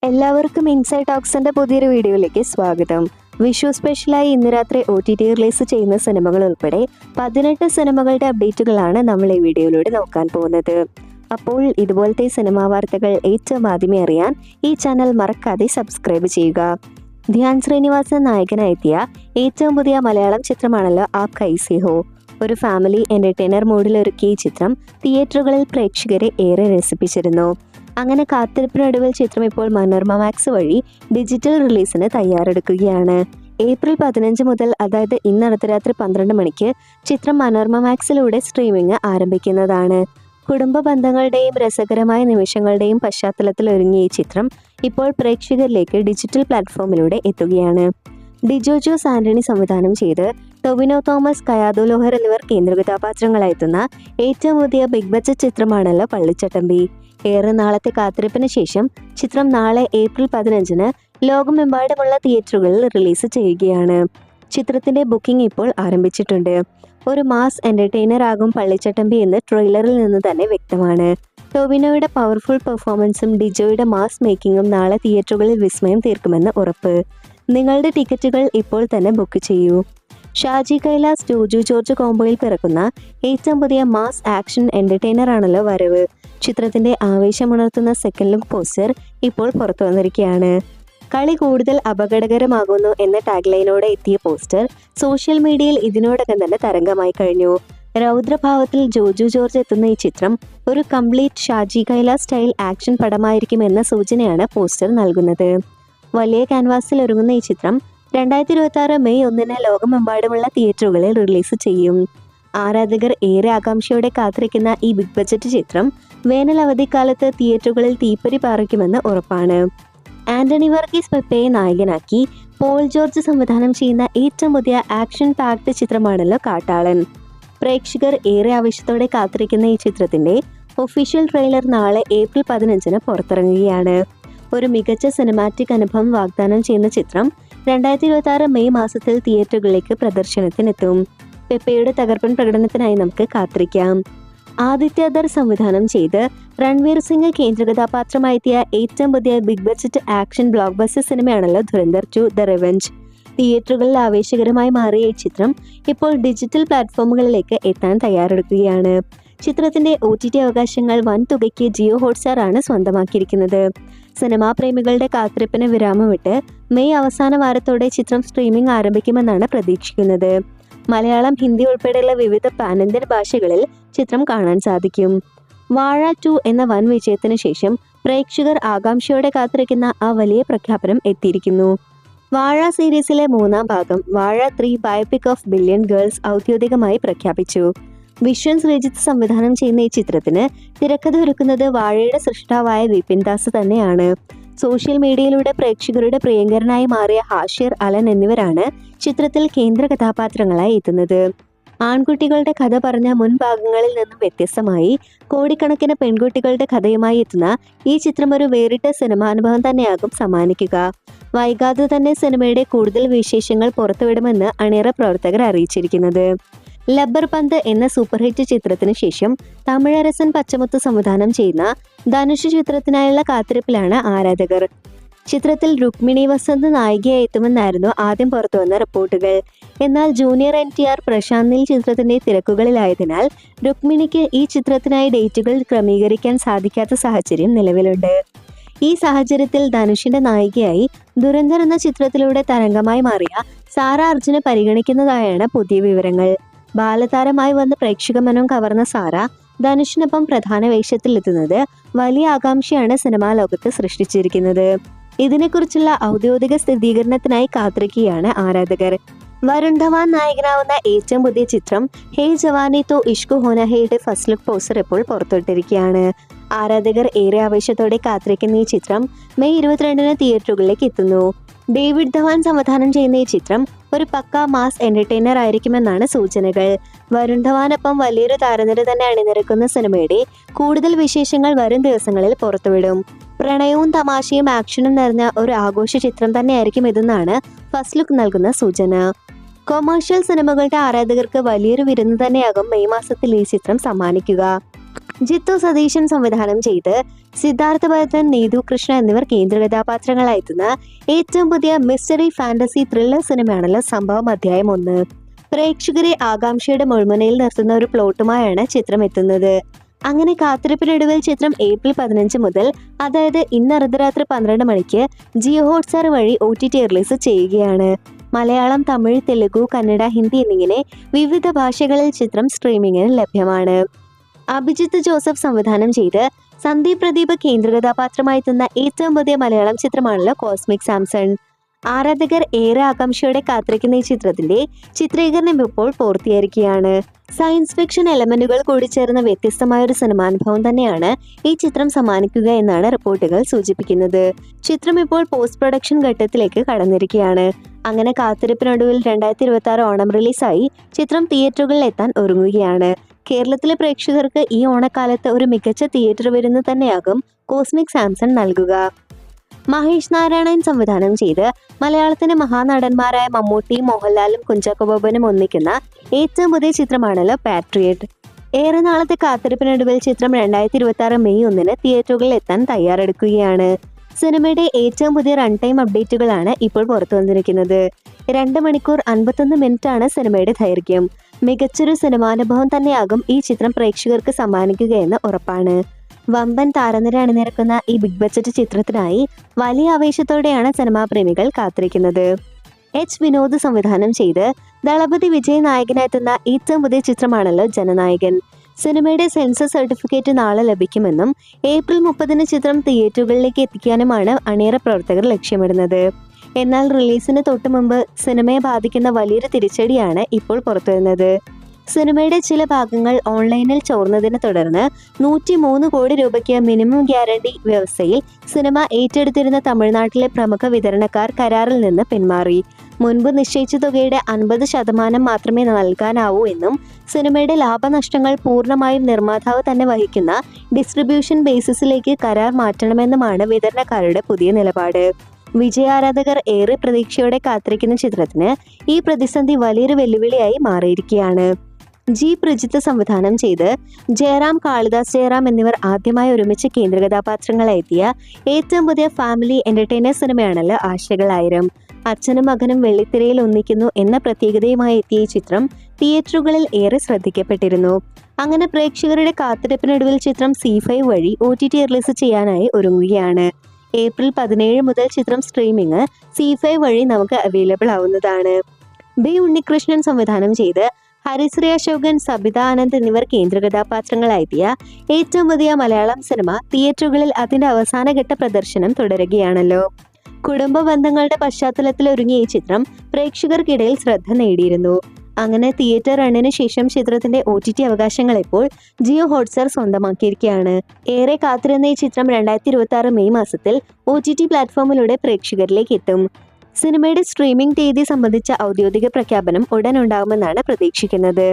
എല്ലാവർക്കും ഇൻസൈഡ് ടോക്സിന്റെ പുതിയൊരു വീഡിയോയിലേക്ക് സ്വാഗതം. വിഷു സ്പെഷ്യലായി ഇന്ന് രാത്രി OTT റിലീസ് ചെയ്യുന്ന സിനിമകൾ ഉൾപ്പെടെ 18 സിനിമകളുടെ അപ്ഡേറ്റുകളാണ് നമ്മൾ ഈ വീഡിയോയിലൂടെ നോക്കാൻ പോകുന്നത്. അപ്പോൾ ഇതുപോലത്തെ സിനിമാ വാർത്തകൾ ഏറ്റവും ആദ്യമേ അറിയാൻ ഈ ചാനൽ മറക്കാതെ സബ്സ്ക്രൈബ് ചെയ്യുക. ധ്യാൻ ശ്രീനിവാസൻ നായകനായെത്തിയ ഏറ്റവും പുതിയ മലയാളം ചിത്രമാണല്ലോ ആപ് കൈസേ ഹോ. ഒരു ഫാമിലി എന്റർടൈനർ മോഡിലൊരുക്കിയ ഈ ചിത്രം തിയേറ്ററുകളിൽ പ്രേക്ഷകരെ ഏറെ രസിപ്പിച്ചിരുന്നു. അങ്ങനെ കാത്തിരിപ്പിനൊടുവിൽ ചിത്രം ഇപ്പോൾ മനോരമ മാക്സ് വഴി ഡിജിറ്റൽ റിലീസിന് തയ്യാറെടുക്കുകയാണ്. ഏപ്രിൽ 15 മുതൽ, അതായത് ഇന്ന് അർദ്ധരാത്രി 12 മണിക്ക് ചിത്രം മനോരമ മാക്സിലൂടെ സ്ട്രീമിംഗ് ആരംഭിക്കുന്നതാണ്. കുടുംബ ബന്ധങ്ങളുടെയും രസകരമായ നിമിഷങ്ങളുടെയും പശ്ചാത്തലത്തിൽ ഒരുങ്ങിയ ഈ ചിത്രം ഇപ്പോൾ പ്രേക്ഷകരിലേക്ക് ഡിജിറ്റൽ പ്ലാറ്റ്ഫോമിലൂടെ എത്തുകയാണ്. ഡിജോ ജോസ് ആന്റണി സംവിധാനം ചെയ്ത് ടൊവിനോ തോമസ്, കയാദു ലോഹർ എന്നിവർ കേന്ദ്ര കഥാപാത്രങ്ങളായെത്തുന്ന ഏറ്റവും പുതിയ ബിഗ് ബഡ്ജറ്റ് ചിത്രമാണല്ലോ പള്ളിച്ചട്ടമ്പി. ഏറെ നാളത്തെ കാത്തിരിപ്പിന് ശേഷം ചിത്രം നാളെ ഏപ്രിൽ 15-ന് ലോകമെമ്പാടുമുള്ള തിയേറ്ററുകളിൽ റിലീസ് ചെയ്യുകയാണ്. ചിത്രത്തിന്റെ ബുക്കിംഗ് ഇപ്പോൾ ആരംഭിച്ചിട്ടുണ്ട്. ഒരു മാസ് എന്റർടൈനർ ആകും പള്ളിച്ചട്ടമ്പി എന്ന് ട്രെയിലറിൽ നിന്ന് തന്നെ വ്യക്തമാണ്. ടൊവിനോയുടെ പവർഫുൾ പെർഫോമൻസും ഡിജോയുടെ മാസ് മേക്കിങ്ങും നാളെ തിയേറ്ററുകളിൽ വിസ്മയം തീർക്കുമെന്ന് ഉറപ്പ്. നിങ്ങളുടെ ടിക്കറ്റുകൾ ഇപ്പോൾ തന്നെ ബുക്ക് ചെയ്യൂ. ഷാജി കൈലാസ്, ജോജു ജോർജ് കോംബോയിൽ പിറക്കുന്ന ഏറ്റവും പുതിയ മാസ് ആക്ഷൻ എന്റർടൈനർ ആണല്ലോ വരവ്. ചിത്രത്തിന്റെ ആവേശമുണർത്തുന്ന സെക്കൻഡ് ലുക്ക് പോസ്റ്റർ ഇപ്പോൾ പുറത്തു വന്നിരിക്കുകയാണ്. കളി കൂടുതൽ അപകടകരമാകുന്നു എന്ന ടാഗ്ലൈനോടെ എത്തിയ പോസ്റ്റർ സോഷ്യൽ മീഡിയയിൽ ഇതിനോടകം തന്നെ തരംഗമായി കഴിഞ്ഞു. രൗദ്രഭാവത്തിൽ ജോജു ജോർജ് എത്തുന്ന ഈ ചിത്രം ഒരു complete Shaji Kailas style action പടമായിരിക്കുമെന്ന സൂചനയാണ് പോസ്റ്റർ നൽകുന്നത്. വലിയ ക്യാൻവാസിൽ ഒരുങ്ങുന്ന ഈ ചിത്രം 2026 മെയ് 1-ന് ലോകമെമ്പാടുമുള്ള തിയേറ്ററുകളിൽ റിലീസ് ചെയ്യും. ആരാധകർ ഏറെ ആകാംക്ഷയോടെ കാത്തിരിക്കുന്ന ഈ ബിഗ് ബഡ്ജറ്റ് ചിത്രം വേനൽ അവധിക്കാലത്ത് തിയേറ്ററുകളിൽ തീപ്പൊരി പാറിക്കുമെന്ന് ഉറപ്പാണ്. ആന്റണി വർഗീസ് പെപ്പയെ നായകനാക്കി പോൾ ജോർജ് സംവിധാനം ചെയ്യുന്ന ഏറ്റവും പുതിയ ആക്ഷൻ പാക്ഡ് ചിത്രമാണല്ലോ കാട്ടാളൻ. പ്രേക്ഷകർ ഏറെ ആവേശത്തോടെ കാത്തിരിക്കുന്ന ഈ ചിത്രത്തിന്റെ ഒഫീഷ്യൽ ട്രെയിലർ നാളെ ഏപ്രിൽ 15-ന് പുറത്തിറങ്ങുകയാണ്. ഒരു മികച്ച സിനിമാറ്റിക് അനുഭവം വാഗ്ദാനം ചെയ്യുന്ന ചിത്രം 2026 മെയ് മാസത്തിൽ തിയേറ്ററുകളിലേക്ക് പ്രദർശനത്തിനെത്തും. പെപ്പയുടെ തകർപ്പൻ പ്രകടനത്തിനായി നമുക്ക് കാത്തിരിക്കാം. ആദിത്യദർ സംവിധാനം ചെയ്ത് രൺവീർ സിംഗ് കേന്ദ്ര കഥാപാത്രമായെത്തിയ ഏറ്റവും പുതിയ big budget action blockbuster സിനിമയാണല്ലോ ധുരന്ധർ 2 ദ റിവെഞ്ച്. തിയേറ്ററുകളിൽ ആവേശകരമായി മാറിയ ഈ ചിത്രം ഇപ്പോൾ ഡിജിറ്റൽ പ്ലാറ്റ്ഫോമുകളിലേക്ക് എത്താൻ തയ്യാറെടുക്കുകയാണ്. ചിത്രത്തിന്റെ OTT അവകാശങ്ങൾ വൻ തുകയ്ക്ക് ജിയോ ഹോട്ട്സ്റ്റാർ ആണ് സ്വന്തമാക്കിയിരിക്കുന്നത്. സിനിമാ പ്രേമികളുടെ കാത്തിരിപ്പിന് വിരാമമിട്ട് മെയ് അവസാന വാരത്തോടെ ചിത്രം സ്ട്രീമിംഗ് ആരംഭിക്കുമെന്നാണ് പ്രതീക്ഷിക്കുന്നത്. മലയാളം, ഹിന്ദി ഉൾപ്പെടെയുള്ള വിവിധ പാൻ-ഇന്ത്യൻ ഭാഷകളിൽ ചിത്രം കാണാൻ സാധിക്കും. വാഴ 2 എന്ന വൻ വിജയത്തിന് ശേഷം പ്രേക്ഷകർ ആകാംക്ഷയോടെ കാത്തിരിക്കുന്ന ആ വലിയ പ്രഖ്യാപനം എത്തിയിരിക്കുന്നു. വാഴ സീരീസിലെ 3-ാം ഭാഗം വാഴ 3 ബയോപിക് ഓഫ് ബില്യൺ ഗേൾസ് ഔദ്യോഗികമായി പ്രഖ്യാപിച്ചു. വിശ്വൻ ശ്രീജിത്ത് സംവിധാനം ചെയ്യുന്ന ഈ ചിത്രത്തിന് തിരക്കഥ ഒരുക്കുന്നത് വാഴയുടെ സൃഷ്ടാവായ വിപിൻ ദാസ് തന്നെയാണ്. സോഷ്യൽ മീഡിയയിലൂടെ പ്രേക്ഷകരുടെ പ്രിയങ്കരനായി മാറിയ ഹാഷിർ, അലൻ എന്നിവരാണ് ചിത്രത്തിൽ കേന്ദ്ര കഥാപാത്രങ്ങളായി എത്തുന്നത്. ആൺകുട്ടികളുടെ കഥ പറഞ്ഞ മുൻ ഭാഗങ്ങളിൽ നിന്നും വ്യത്യസ്തമായി കോടിക്കണക്കിന് പെൺകുട്ടികളുടെ കഥയുമായി എത്തുന്ന ഈ ചിത്രം ഒരു വേറിട്ട സിനിമാനുഭവം തന്നെയാകും സമ്മാനിക്കുക. വൈകാതെ തന്നെ സിനിമയുടെ കൂടുതൽ വിശേഷങ്ങൾ പുറത്തുവിടുമെന്ന് അണിയറ പ്രവർത്തകർ അറിയിച്ചിരിക്കുന്നത്. ലബ്ബർ പന്ത് എന്ന സൂപ്പർ ഹിറ്റ് ചിത്രത്തിന് ശേഷം തമിഴരസൻ പച്ചമുത്ത് സംവിധാനം ചെയ്യുന്ന ധനുഷ് ചിത്രത്തിനായുള്ള കാത്തിരിപ്പിലാണ് ആരാധകർ. ചിത്രത്തിൽ രുക്മിണി വസന്ത് നായികയായി എത്തുമെന്നായിരുന്നു ആദ്യം പുറത്തുവന്ന റിപ്പോർട്ടുകൾ. എന്നാൽ ജൂനിയർ NTR പ്രശാന്ത് നീൽ ചിത്രത്തിന്റെ തിരക്കുകളിലായതിനാൽ രുക്മിണിക്ക് ഈ ചിത്രത്തിനായി ഡേറ്റുകൾ ക്രമീകരിക്കാൻ സാധിക്കാത്ത സാഹചര്യം നിലവിലുണ്ട്. ഈ സാഹചര്യത്തിൽ ധനുഷിന്റെ നായികയായി ദുരന്തർ എന്ന ചിത്രത്തിലൂടെ തരംഗമായി മാറിയ സാറ അർജുനെ പരിഗണിക്കുന്നതായാണ് പുതിയ വിവരങ്ങൾ. ബാലതാരമായി വന്ന് പ്രേക്ഷക മനം കവർന്ന സാറ ധനുഷിനൊപ്പം പ്രധാന വേഷത്തിലെത്തുന്നത് വലിയ ആകാംക്ഷയാണ് സിനിമാ ലോകത്ത് സൃഷ്ടിച്ചിരിക്കുന്നത്. ഇതിനെക്കുറിച്ചുള്ള ഔദ്യോഗിക സ്ഥിരീകരണത്തിനായി കാത്തിരിക്കുകയാണ് ആരാധകർ. വരുൺ ധവാൻ നായകനാവുന്ന ഏറ്റവും പുതിയ ചിത്രം ഹേ ജവാനി തോ Ishq Ho Naa ഹേയുടെ first look poster ഇപ്പോൾ പുറത്തുവിട്ടിരിക്കുകയാണ്. ആരാധകർ ഏറെ ആവേശത്തോടെ കാത്തിരിക്കുന്ന ഈ ചിത്രം മെയ് 22-ന് തിയേറ്ററുകളിലേക്ക് എത്തുന്നു. ഡേവിഡ് ധവാൻ സംവിധാനം ചെയ്യുന്ന ഈ ചിത്രം ഒരു പക്ക മാസ് എന്റർടൈനർ ആയിരിക്കുമെന്നാണ് സൂചനകൾ. വരുൺ ധവാനൊപ്പം വലിയൊരു താരനിര തന്നെ അണിനിരക്കുന്ന സിനിമയുടെ കൂടുതൽ വിശേഷങ്ങൾ വരും ദിവസങ്ങളിൽ പുറത്തുവിടും. പ്രണയവും തമാശയും ആക്ഷനും നിറഞ്ഞ ഒരു ആഘോഷ ചിത്രം തന്നെയായിരിക്കും ഇതെന്നാണ് ഫസ്റ്റ് ലുക്ക് നൽകുന്ന സൂചന. കൊമേഴ്ഷ്യൽ സിനിമകളുടെ ആരാധകർക്ക് വലിയൊരു വിരുന്ന് തന്നെയാകും മെയ് മാസത്തിൽ ഈ ചിത്രം സമ്മാനിക്കുക. ജിത്തു സതീശൻ സംവിധാനം ചെയ്ത് സിദ്ധാർത്ഥ ഭരതൻ, നീതു കൃഷ്ണ എന്നിവർ കേന്ദ്ര കഥാപാത്രങ്ങളായെത്തുന്ന ഏറ്റവും പുതിയ മിസ്റ്ററി ഫാന്റസി ത്രില്ലർ സിനിമയാണല്ലോ സംഭവം അധ്യായം 1. പ്രേക്ഷകരെ ആകാംക്ഷയുടെ മുൾമുനയിൽ നിർത്തുന്ന ഒരു പ്ലോട്ടുമായാണ് ചിത്രം എത്തുന്നത്. അങ്ങനെ കാത്തിരിപ്പിനൊടുവിൽ ചിത്രം ഏപ്രിൽ 15 മുതൽ, അതായത് ഇന്ന് അർദ്ധരാത്രി 12 മണിക്ക് ജിയോ ഹോട്ട്സ്റ്റാർ വഴി OTT റിലീസ് ചെയ്യുകയാണ്. മലയാളം, തമിഴ്, തെലുഗു, കന്നഡ, ഹിന്ദി എന്നിങ്ങനെ വിവിധ ഭാഷകളിൽ ചിത്രം സ്ട്രീമിംഗിന് ലഭ്യമാണ്. അഭിജിത്ത് ജോസഫ് സംവിധാനം ചെയ്ത് സന്ദീപ് പ്രദീപ് കേന്ദ്ര കഥാപാത്രമായെത്തുന്ന ഏറ്റവും പുതിയ മലയാളം ചിത്രമാണല്ലോ കോസ്മിക് സാംസൺ. ആരാധകർ ഏറെ ആകാംക്ഷയോടെ കാത്തിരിക്കുന്ന ഈ ചിത്രത്തിന്റെ ചിത്രീകരണം ഇപ്പോൾ പൂർത്തിയായിരിക്കുകയാണ്. സയൻസ് ഫിക്ഷൻ എലമെന്റുകൾ കൂടി ചേർന്ന വ്യത്യസ്തമായ ഒരു സിനിമാനുഭവം തന്നെയാണ് ഈ ചിത്രം സമ്മാനിക്കുക എന്നാണ് റിപ്പോർട്ടുകൾ സൂചിപ്പിക്കുന്നത്. ചിത്രം ഇപ്പോൾ പോസ്റ്റ് പ്രൊഡക്ഷൻ ഘട്ടത്തിലേക്ക് കടന്നിരിക്കുകയാണ്. അങ്ങനെ കാത്തിരിപ്പിനൊടുവിൽ 2026 ഓണം റിലീസായി ചിത്രം തിയേറ്ററുകളിൽ എത്താൻ ഒരുങ്ങുകയാണ്. കേരളത്തിലെ പ്രേക്ഷകർക്ക് ഈ ഓണക്കാലത്ത് ഒരു മികച്ച തിയേറ്റർ വിരുന്ന് തന്നെയാകും കോസ്മിക് സാംസൺ നൽകുക. മഹേഷ് നാരായണൻ സംവിധാനം ചെയ്ത് മലയാളത്തിന്റെ മഹാനടന്മാരായ മമ്മൂട്ടി, മോഹൻലാലും കുഞ്ചാക്കോ ബോബനും ഒന്നിക്കുന്ന ഏറ്റവും പുതിയ ചിത്രമാണല്ലോ പാട്രിയറ്റ്. ഏറെ നാളത്തെ കാത്തിരിപ്പിനൊടുവിൽ ചിത്രം 2026 മെയ് 1 തിയേറ്ററുകളിൽ എത്താൻ തയ്യാറെടുക്കുകയാണ്. സിനിമയുടെ ഏറ്റവും പുതിയ റൺ ടൈം അപ്ഡേറ്റുകളാണ് ഇപ്പോൾ പുറത്തു വന്നിരിക്കുന്നത്. 2 മണിക്കൂർ 51 മിനിറ്റാണ് സിനിമയുടെ ദൈർഘ്യം. മികച്ചൊരു സിനിമാനുഭവം തന്നെയാകും ഈ ചിത്രം പ്രേക്ഷകർക്ക് സമ്മാനിക്കുകയെന്ന് ഉറപ്പാണ്. വമ്പൻ താരനിര അണിനിരക്കുന്ന ഈ ബിഗ് ബഡ്ജറ്റ് ചിത്രത്തിനായി വലിയ ആവേശത്തോടെയാണ് സിനിമാ പ്രേമികൾ കാത്തിരിക്കുന്നത്. വിനോദ് സംവിധാനം ചെയ്ത് ദളപതി വിജയ് നായകനെത്തുന്ന ഏറ്റവും പുതിയ ചിത്രമാണല്ലോ ജനനായകൻ. സിനിമയുടെ സെൻസർ സർട്ടിഫിക്കറ്റ് നാളെ ലഭിക്കുമെന്നും ഏപ്രിൽ 30 ചിത്രം തിയേറ്ററുകളിലേക്ക് എത്തിക്കാനുമാണ് അണിയറ പ്രവർത്തകർ ലക്ഷ്യമിടുന്നത്. എന്നാൽ റിലീസിന് തൊട്ടു മുമ്പ് സിനിമയെ ബാധിക്കുന്ന വലിയൊരു തിരിച്ചടിയാണ് ഇപ്പോൾ പുറത്തുവരുന്നത്. സിനിമയുടെ ചില ഭാഗങ്ങൾ ഓൺലൈനിൽ ചോർന്നതിനെ തുടർന്ന് 103 കോടി രൂപയ്ക്ക് മിനിമം ഗ്യാരണ്ടി വ്യവസ്ഥയിൽ സിനിമ ഏറ്റെടുത്തിരുന്ന തമിഴ്നാട്ടിലെ പ്രമുഖ വിതരണക്കാർ കരാറിൽ നിന്ന് പിന്മാറി. മുൻപ് നിശ്ചയിച്ച തുകയുടെ 50% മാത്രമേ നൽകാനാവൂ എന്നും സിനിമയുടെ ലാഭനഷ്ടങ്ങൾ പൂർണ്ണമായും നിർമ്മാതാവ് തന്നെ വഹിക്കുന്ന ഡിസ്ട്രിബ്യൂഷൻ ബേസിസിലേക്ക് കരാർ മാറ്റണമെന്നുമാണ് വിതരണക്കാരുടെ പുതിയ നിലപാട്. വിജയാരാധകർ ഏറെ പ്രതീക്ഷയോടെ കാത്തിരിക്കുന്ന ചിത്രത്തിന് ഈ പ്രതിസന്ധി വലിയൊരു വെല്ലുവിളിയായി മാറിയിരിക്കുകയാണ്. പ്രജിത്ത് സംവിധാനം ചെയ്ത് ജയറാം, കാളിദാസ് ജയറാം എന്നിവർ ആദ്യമായി ഒരുമിച്ച് കേന്ദ്ര കഥാപാത്രങ്ങളെത്തിയ ഏറ്റവും പുതിയ ഫാമിലി എന്റർടൈനർ സിനിമയാണല്ലോ ആശകൾ 1000. അച്ഛനും മകനും വെള്ളിത്തിരയിൽ ഒന്നിക്കുന്നു എന്ന പ്രത്യേകതയുമായി എത്തിയ ഈ ചിത്രം തിയേറ്ററുകളിൽ ഏറെ ശ്രദ്ധിക്കപ്പെട്ടിരുന്നു. അങ്ങനെ പ്രേക്ഷകരുടെ കാത്തിരിപ്പിനൊടുവിൽ ചിത്രം C5 വഴി OTT റിലീസ് ചെയ്യാനായി ഒരുങ്ങുകയാണ്. ഏപ്രിൽ 17 മുതൽ ചിത്രം സ്ട്രീമിംഗ് C5 വഴി നമുക്ക് അവൈലബിൾ ആവുന്നതാണ്. ഉണ്ണികൃഷ്ണൻ സംവിധാനം ചെയ്ത് ഹരിശ്രീ അശോകൻ, സബിത ആനന്ദ് എന്നിവർ കേന്ദ്ര കഥാപാത്രങ്ങളായെത്തിയ ഏറ്റവും പുതിയ മലയാളം സിനിമ തിയേറ്ററുകളിൽ അതിന്റെ അവസാനഘട്ട പ്രദർശനം തുടരുകയാണല്ലോ. കുടുംബ ബന്ധങ്ങളുടെ പശ്ചാത്തലത്തിൽ ഒരുങ്ങിയ ഈ ചിത്രം പ്രേക്ഷകർക്കിടയിൽ ശ്രദ്ധ നേടിയിരുന്നു. അങ്ങനെ തിയേറ്റർ റണ്ണിന് ശേഷം ചിത്രത്തിന്റെ OTT അവകാശങ്ങൾ ഇപ്പോൾ ജിയോ ഹോട്ട്സ്റ്റാർ സ്വന്തമാക്കിയിരിക്കുകയാണ്. ഏറെ കാത്തിരുന്ന ഈ ചിത്രം 2026 മെയ് മാസത്തിൽ OTT പ്ലാറ്റ്ഫോമിലൂടെ പ്രേക്ഷകരിലേക്ക് എത്തും. സിനിമയുടെ സ്ട്രീമിംഗ് തീയതി സംബന്ധിച്ച ഔദ്യോഗിക പ്രഖ്യാപനം ഉടൻ ഉണ്ടാകുമെന്നാണ് പ്രതീക്ഷിക്കുന്നത്.